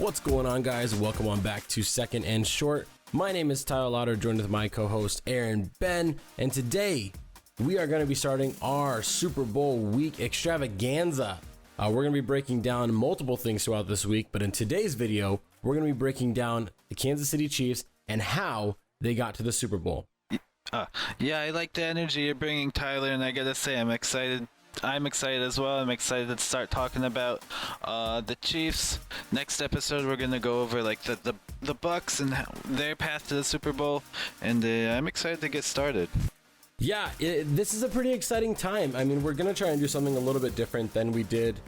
What's going on, guys? Welcome on back to Second and Short. My name is Tyler Lauder, joined with my co-host Aaron Ben, and today we are going to be starting our Super Bowl week extravaganza. We're going to be breaking down multiple things throughout this week, but in today's video, we're going to be breaking down the Kansas City Chiefs and how they got to the Super Bowl. Yeah, I like the energy you're bringing, Tyler, and I gotta say, I'm excited. I'm excited as well. I'm excited to start talking about the Chiefs. Next episode, we're gonna go over like the Bucks and their path to the Super Bowl, and I'm excited to get started. Yeah, this is a pretty exciting time. I mean, we're gonna try and do something a little bit different than we did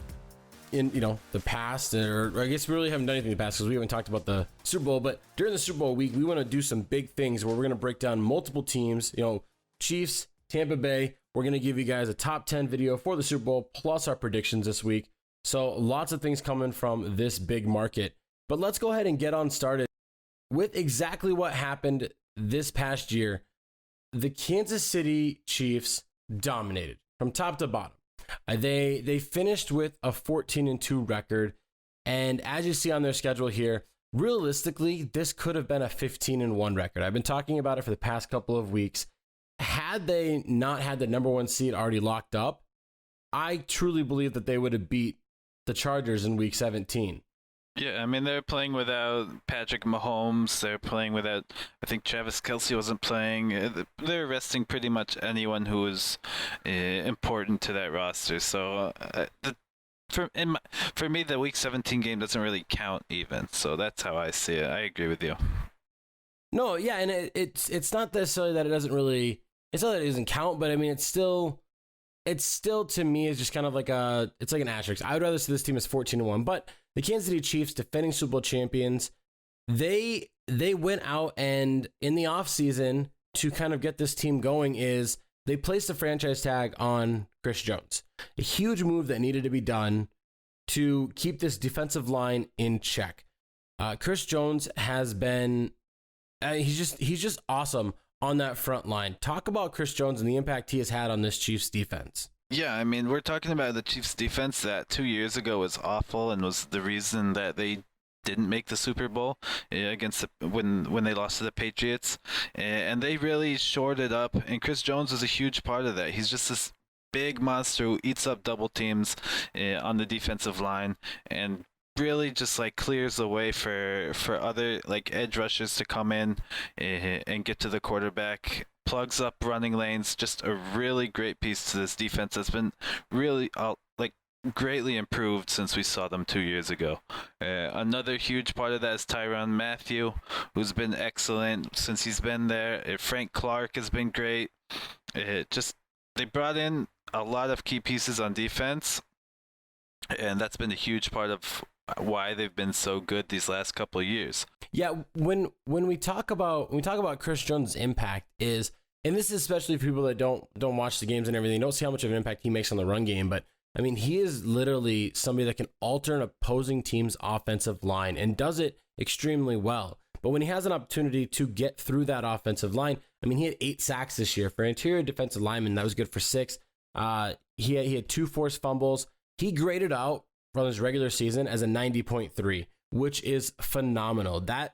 in the past, or I guess we really haven't done anything in the past because we haven't talked about the Super Bowl. But during the Super Bowl week, we want to do some big things where we're gonna break down multiple teams. Chiefs, Tampa Bay. We're going to give you guys a top 10 video for the Super Bowl, plus our predictions this week. So lots of things coming from this big market. But let's go ahead and get on started with exactly what happened this past year. The Kansas City Chiefs dominated from top to bottom. They finished with a 14-2 record. And as you see on their schedule here, realistically, this could have been a 15-1 record. I've been talking about it for the past couple of weeks. Had they not had the number one seed already locked up, I truly believe that they would have beat the Chargers in week 17. Yeah, I mean, they're playing without Patrick Mahomes. They're playing without, I think Travis Kelce wasn't playing. They're resting pretty much anyone who is important to that roster. So for me, the week 17 game doesn't really count even. So that's how I see it. I agree with you. No, yeah, and it's not necessarily that it doesn't really. It's not that it doesn't count, but I mean, it's still to me is just kind of like it's like an asterisk. I would rather see this team as 14-1, but the Kansas City Chiefs, defending Super Bowl champions, they went out and in the offseason to kind of get this team going is they placed a franchise tag on Chris Jones. A huge move that needed to be done to keep this defensive line in check. Chris Jones has been he's just awesome on that front line. Talk about Chris Jones and the impact he has had on this Chiefs defense. Yeah, I mean, we're talking about the Chiefs defense that 2 years ago was awful and was the reason that they didn't make the Super Bowl against when they lost to the Patriots, and they really shored it up, and Chris Jones was a huge part of that. He's just this big monster who eats up double teams on the defensive line and really just like clears the way for other like edge rushers to come in and get to the quarterback, plugs up running lanes. Just a really great piece to this defense that's been really greatly improved since we saw them 2 years ago. Another huge part of that is Tyrann Mathieu, who's been excellent since he's been there. Frank Clark has been great. They brought in a lot of key pieces on defense, and that's been a huge part of why they've been so good these last couple of years. Yeah, when we talk about Chris Jones' impact is, and this is especially for people that don't watch the games and everything, don't see how much of an impact he makes on the run game, but I mean, he is literally somebody that can alter an opposing team's offensive line and does it extremely well. But when he has an opportunity to get through that offensive line, I mean, he had 8 sacks this year. For an interior defensive lineman, that was good for 6. He had 2 forced fumbles. He graded out from his regular season as a 90.3, which is phenomenal. That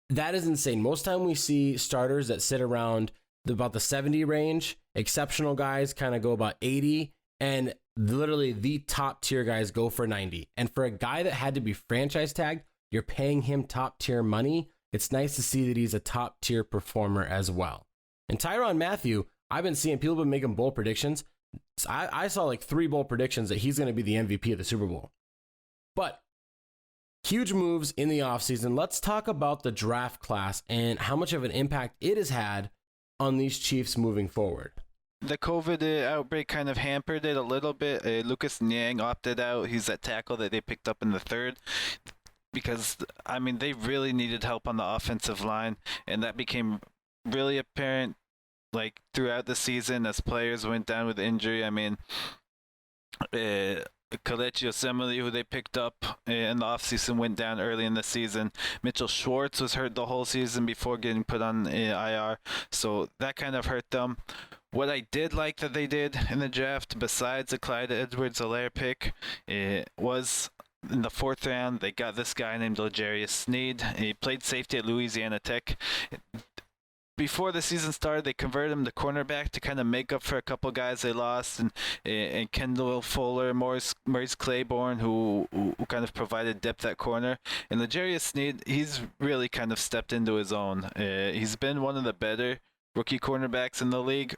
is insane. Most time we see starters that sit around about the 70 range. Exceptional guys kind of go about 80, and literally the top tier guys go for 90. And for a guy that had to be franchise tagged, you're paying him top tier money. It's nice to see that he's a top tier performer as well. And Tyrann Mathieu, I've been seeing people have been making bold predictions. I saw like 3 bold predictions that he's going to be the MVP of the Super Bowl. But huge moves in the offseason. Let's talk about the draft class and how much of an impact it has had on these Chiefs moving forward. The COVID outbreak kind of hampered it a little bit. Lucas Niang opted out. He's that tackle that they picked up in the 3rd. Because, I mean, they really needed help on the offensive line, and that became really apparent like throughout the season as players went down with injury. I mean, Kelechi Osemele, who they picked up in the offseason, went down early in the season. Mitchell Schwartz was hurt the whole season before getting put on IR, so that kind of hurt them. What I did like that they did in the draft, besides the Clyde Edwards-Helare pick, was in the 4th round, they got this guy named L'Jarius Sneed. He played safety at Louisiana Tech. Before the season started, they converted him to cornerback to kind of make up for a couple guys they lost, and Kendall Fuller, Maurice Claiborne, who kind of provided depth at corner. And L'Jarius Sneed, he's really kind of stepped into his own. He's been one of the better rookie cornerbacks in the league.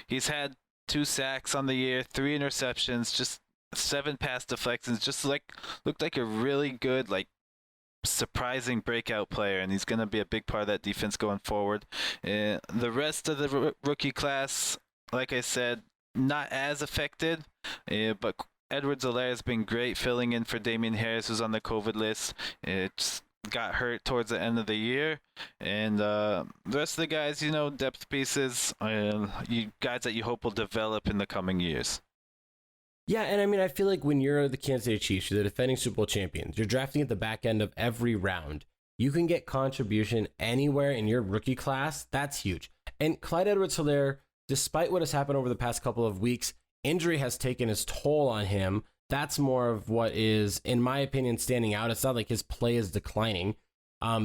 He's had 2 sacks on the year, 3 interceptions, just 7 pass deflections. Just looked like a really good, surprising breakout player, and he's going to be a big part of that defense going forward. The rest of the rookie class, like I said, not as affected, but Edwards-Helare has been great filling in for Damian Harris, who's on the COVID list. It's got hurt towards the end of the year, and the rest of the guys, depth pieces, guys that you hope will develop in the coming years. Yeah, and I mean, I feel like when you're the Kansas City Chiefs, you're the defending Super Bowl champions, you're drafting at the back end of every round. You can get contribution anywhere in your rookie class. That's huge. And Clyde Edwards-Helare, despite what has happened over the past couple of weeks, injury has taken its toll on him. That's more of what is, in my opinion, standing out. It's not like his play is declining,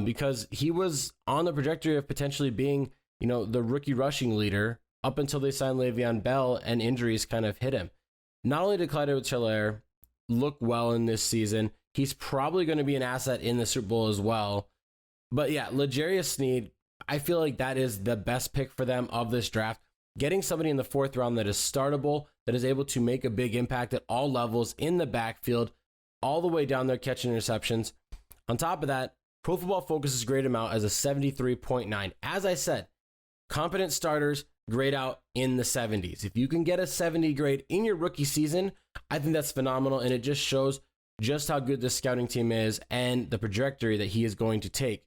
because he was on the trajectory of potentially being, the rookie rushing leader up until they signed Le'Veon Bell and injuries kind of hit him. Not only did Clyde Edwards-Helare look well in this season, he's probably going to be an asset in the Super Bowl as well. But yeah, L'Jarius Sneed, I feel like that is the best pick for them of this draft. Getting somebody in the 4th round that is startable, that is able to make a big impact at all levels in the backfield, all the way down there catching interceptions. On top of that, Pro Football Focus grade him out as a 73.9. As I said, competent starters grade out in the 70s. If you can get a 70 grade in your rookie season, I think that's phenomenal, and it just shows just how good this scouting team is and the trajectory that he is going to take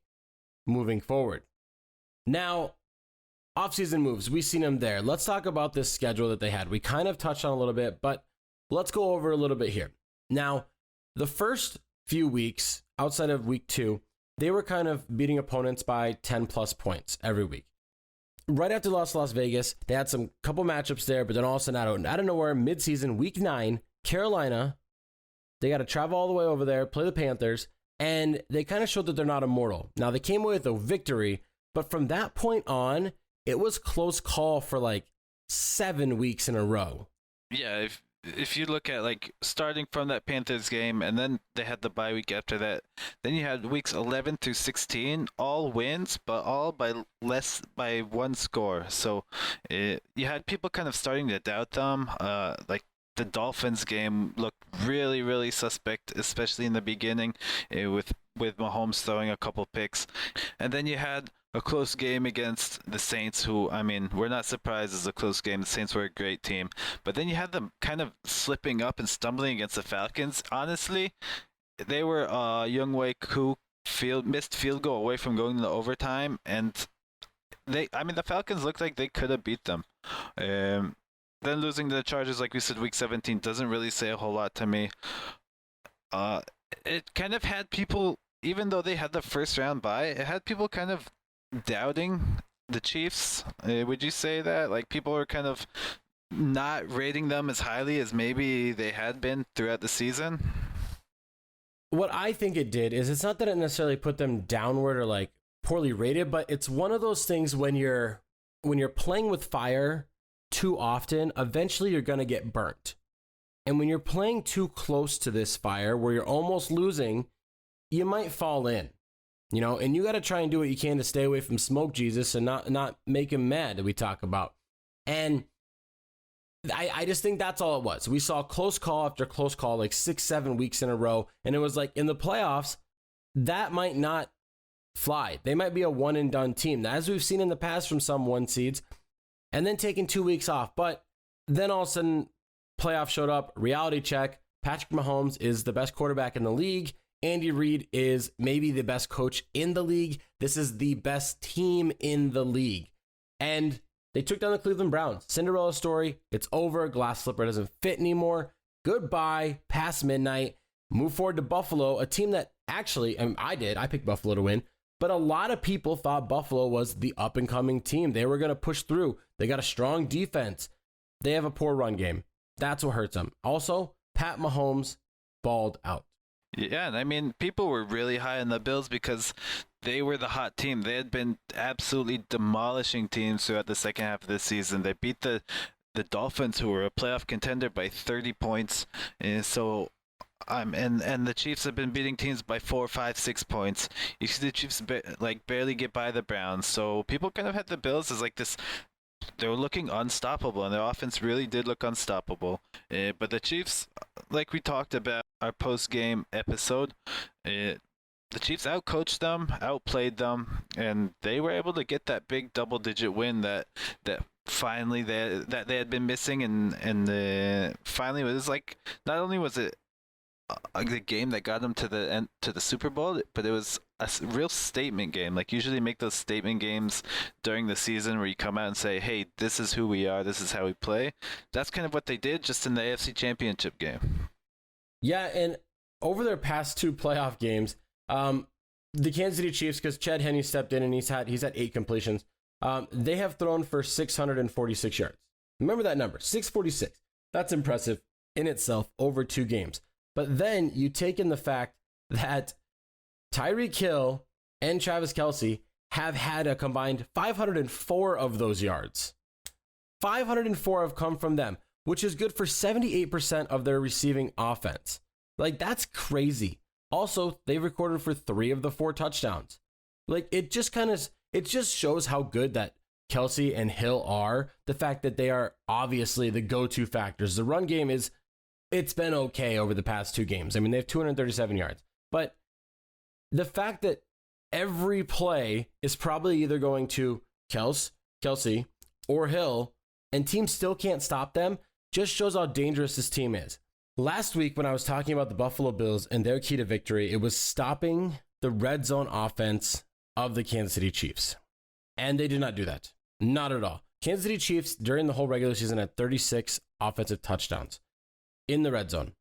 moving forward. Now, offseason moves, we've seen him there. Let's talk about this schedule that they had. We kind of touched on a little bit, but let's go over a little bit here. Now, the first few weeks, outside of week 2, they were kind of beating opponents by 10 plus points every week. Right after they lost to Las Vegas, they had some couple matchups there, but then all of a sudden, out of nowhere, midseason, week 9, Carolina, they got to travel all the way over there, play the Panthers, and they kind of showed that they're not immortal. Now, they came away with a victory, but from that point on, it was close call for 7 weeks in a row. Yeah, if you look at starting from that Panthers game, and then they had the bye week after that, then you had weeks 11 through 16, all wins, but all by 1 score. So you had people kind of starting to doubt them. The Dolphins game looked really, really suspect, especially in the beginning, with Mahomes throwing a couple picks. And then you had a close game against the Saints, who, I mean, we're not surprised it's a close game. The Saints were a great team. But then you had them kind of slipping up and stumbling against the Falcons. Honestly, they were Younghoe Koo missed field goal away from going to overtime, and the Falcons looked like they could have beat them. Then losing to the Chargers, like we said, week 17, doesn't really say a whole lot to me. It kind of had people, even though they had the first round bye, it had people kind of doubting the Chiefs. Would you say that? People are kind of not rating them as highly as maybe they had been throughout the season? What I think it did is, it's not that it necessarily put them downward or poorly rated, but it's one of those things when you're playing with fire too often, eventually you're going to get burnt. And when you're playing too close to this fire where you're almost losing, you might fall in. And you got to try and do what you can to stay away from Smoke Jesus and not make him mad, that we talk about. And I just think that's all it was. We saw close call after close call, 6-7 weeks in a row. And it was in the playoffs, that might not fly. They might be a one and done team, as we've seen in the past from some 1 seeds, and then taking 2 weeks off. But then all of a sudden, playoff showed up, reality check. Patrick Mahomes is the best quarterback in the league. Andy Reid is maybe the best coach in the league. This is the best team in the league. And they took down the Cleveland Browns. Cinderella story. It's over. Glass slipper doesn't fit anymore. Goodbye. Past midnight. Move forward to Buffalo, a team that actually, I picked Buffalo to win, but a lot of people thought Buffalo was the up-and-coming team. They were going to push through. They got a strong defense. They have a poor run game. That's what hurts them. Also, Pat Mahomes balled out. Yeah, and I mean, people were really high on the Bills because they were the hot team. They had been absolutely demolishing teams throughout the second half of the season. They beat the Dolphins, who were a playoff contender, by 30 points. And so and the Chiefs have been beating teams by 4, 5, 6 points. You see the Chiefs barely get by the Browns. So people kind of had the Bills as like this. They were looking unstoppable, and their offense really did look unstoppable. But the Chiefs, like we talked about our post-game episode, the Chiefs outcoached them, outplayed them, and they were able to get that big double-digit win that finally that they had been missing, and finally it was like, not only was it the game that got them to the Super Bowl, but it was a real statement game. Like, usually make those statement games during the season where you come out and say, "Hey, this is who we are. This is how we play." That's kind of what they did just in the AFC Championship game. Yeah, and over their past two playoff games, the Kansas City Chiefs, because Chad Henne stepped in and he's had 8 completions, they have thrown for 646 yards. Remember that number, 646. That's impressive in itself over 2 games. But then you take in the fact that Tyreek Hill and Travis Kelce have had a combined 504 of those yards. 504 have come from them, which is good for 78% of their receiving offense. Like, that's crazy. Also, they recorded for 3 of the 4 touchdowns. Like, it just shows how good that Kelce and Hill are. The fact that they are obviously the go-to factors. The run game it's been okay over the past 2 games. I mean, they have 237 yards. But the fact that every play is probably either going to Kelce, or Hill, and teams still can't stop them, just shows how dangerous this team is. Last week, when I was talking about the Buffalo Bills and their key to victory, it was stopping the red zone offense of the Kansas City Chiefs. And they did not do that. Not at all. Kansas City Chiefs, during the whole regular season, had 36 offensive touchdowns in the red zone.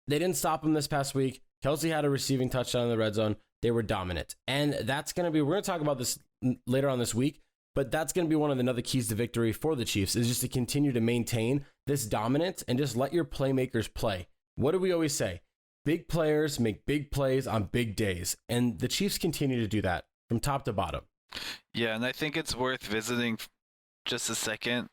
They didn't stop them this past week. Kelce had a receiving touchdown in the red zone. They were dominant. And that's going to be, we're going to talk about this later on this week, but that's going to be one of the other keys to victory for the Chiefs, is just to continue to maintain this dominance and just let your playmakers play. What do we always say? Big players make big plays on big days. And the Chiefs continue to do that from top to bottom. Yeah, and I think it's worth visiting just a second.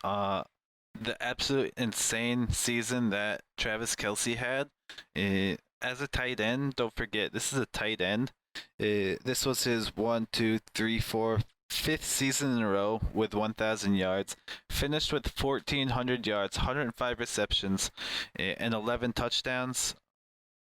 The absolute insane season that Travis Kelce had as a tight end. Don't forget, this is a tight end. This was his 5th season in a row with 1,000 yards. Finished with 1,400 yards, 105 receptions, and 11 touchdowns.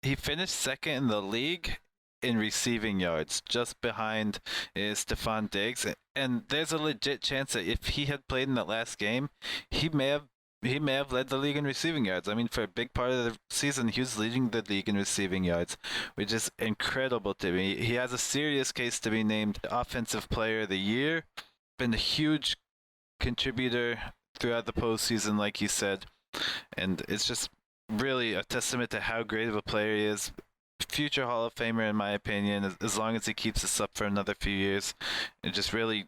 He finished second in the league in receiving yards, just behind Stephon Diggs. And there's a legit chance that if he had played in that last game, he may have led the league in receiving yards. I mean, for a big part of the season, he was leading the league in receiving yards, which is incredible to me. He has a serious case to be named Offensive Player of the Year. Been a huge contributor throughout the postseason, like you said. And it's just really a testament to how great of a player he is. Future Hall of Famer, in my opinion, as long as he keeps this up for another few years. It just really,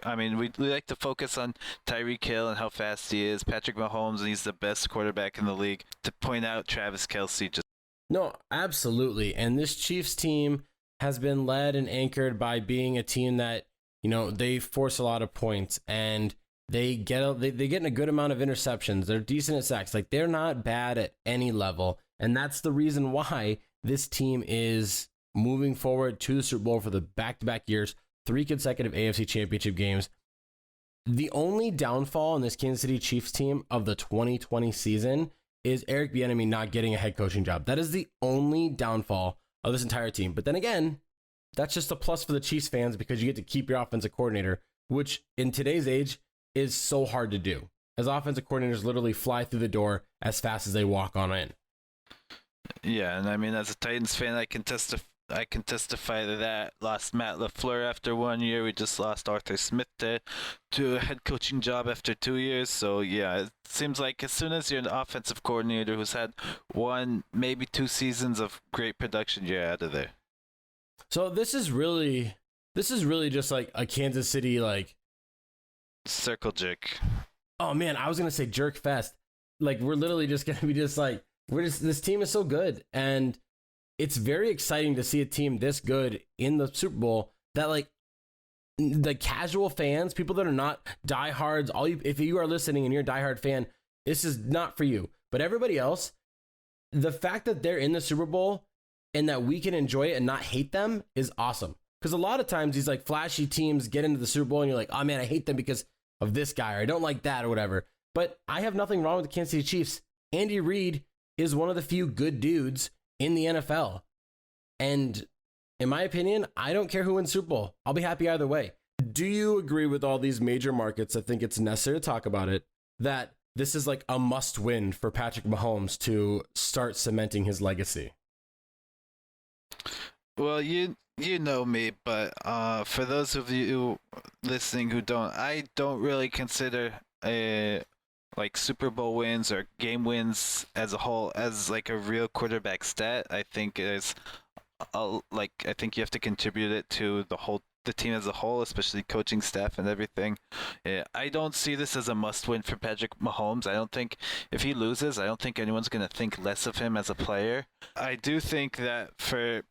I mean, we like to focus on Tyreek Hill and how fast he is, Patrick Mahomes, and he's the best quarterback in the league. To point out Travis Kelce, just no, absolutely. And this Chiefs team has been led and anchored by being a team that, they force a lot of points, and they get in a good amount of interceptions. They're decent at sacks. Like, they're not bad at any level, and that's the reason why this team is moving forward to the Super Bowl for the back-to-back years, 3 consecutive AFC Championship games. The only downfall in this Kansas City Chiefs team of the 2020 season is Eric Bieniemy not getting a head coaching job. That is the only downfall of this entire team. But then again, that's just a plus for the Chiefs fans, because you get to keep your offensive coordinator, which in today's age is so hard to do, as offensive coordinators literally fly through the door as fast as they walk on in. Yeah, and I mean, as a Titans fan, I can testify to that. Lost Matt LaFleur after 1 year. We just lost Arthur Smith to a head coaching job after 2 years. So yeah, it seems like as soon as you're an offensive coordinator who's had 1, maybe 2 seasons of great production, you're out of there. So this is really just like a Kansas City, like, circle jerk. Oh man, I was gonna say jerk fest. Like, we're literally just gonna be just like, this team is so good, and it's very exciting to see a team this good in the Super Bowl that like the casual fans, people that are not diehards, if you are listening and you're a diehard fan, this is not for you. But everybody else, the fact that they're in the Super Bowl and that we can enjoy it and not hate them is awesome. Because a lot of times these like flashy teams get into the Super Bowl and you're like, oh man, I hate them because of this guy, or I don't like that or whatever. But I have nothing wrong with the Kansas City Chiefs. Andy Reid is one of the few good dudes in the NFL. And in my opinion, I don't care who wins Super Bowl. I'll be happy either way. Do you agree with all these major markets? I think it's necessary to talk about it, that this is like a must win for Patrick Mahomes to start cementing his legacy. Well, you know me, but for those of you listening who don't, I don't really consider like Super Bowl wins or game wins as a whole as like a real quarterback stat. I think I think you have to contribute it to the team as a whole, especially coaching staff and everything. I don't see this as a must-win for Patrick Mahomes. I don't think if he loses, I don't think anyone's going to think less of him as a player. I do think that for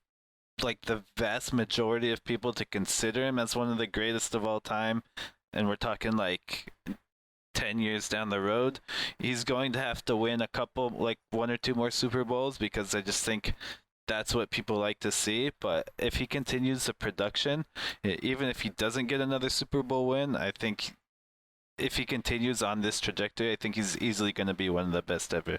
like the vast majority of people to consider him as one of the greatest of all time, and we're talking like 10 years down the road, he's going to have to win a couple, like 1 or 2 more Super Bowls, because I just think that's what people like to see. But if he continues the production, even if he doesn't get another Super Bowl win, I think if he continues on this trajectory, I think he's easily going to be one of the best ever.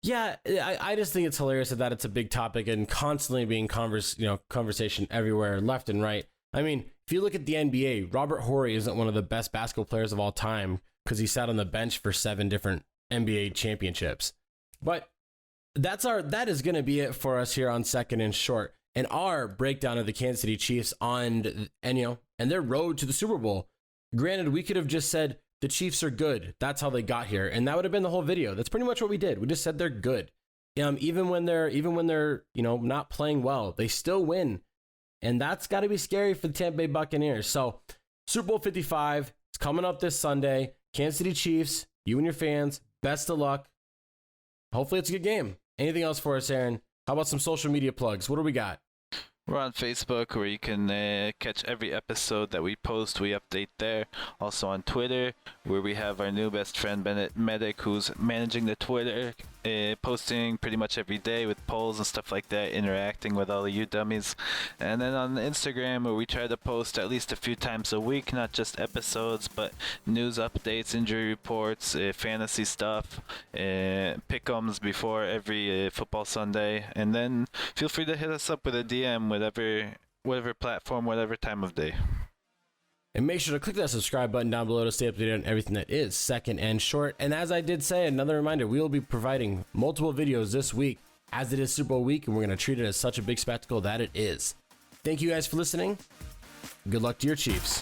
Yeah, I just think it's hilarious that it's a big topic and constantly being conversation everywhere, left and right. I mean, if you look at the NBA, Robert Horry isn't one of the best basketball players of all time because he sat on the bench for 7 different NBA championships. But that is going to be it for us here on Second and Short, and our breakdown of the Kansas City Chiefs and their road to the Super Bowl. Granted, we could have just said the Chiefs are good. That's how they got here, and that would have been the whole video. That's pretty much what we did. We just said they're good. Even when they're not playing well, they still win, and that's got to be scary for the Tampa Bay Buccaneers. So Super Bowl 55 is coming up this Sunday. Kansas City Chiefs, you and your fans, best of luck. Hopefully it's a good game. Anything else for us, Aaron? How about some social media plugs? What do we got? We're on Facebook, where you can catch every episode that we post. We update there. Also on Twitter, where we have our new best friend, Bennett Medic, who's managing the Twitter, posting pretty much every day with polls and stuff like that, interacting with all of you dummies. And then on Instagram, where we try to post at least a few times a week, not just episodes, but news updates, injury reports, fantasy stuff, pick'ems before every football Sunday. And then feel free to hit us up with a DM, whatever platform, whatever time of day. And make sure to click that subscribe button down below to stay up to date on everything that is Second and Short. And as I did say, another reminder, we will be providing multiple videos this week as it is Super Bowl week, and we're going to treat it as such a big spectacle that it is. Thank you guys for listening. Good luck to your Chiefs.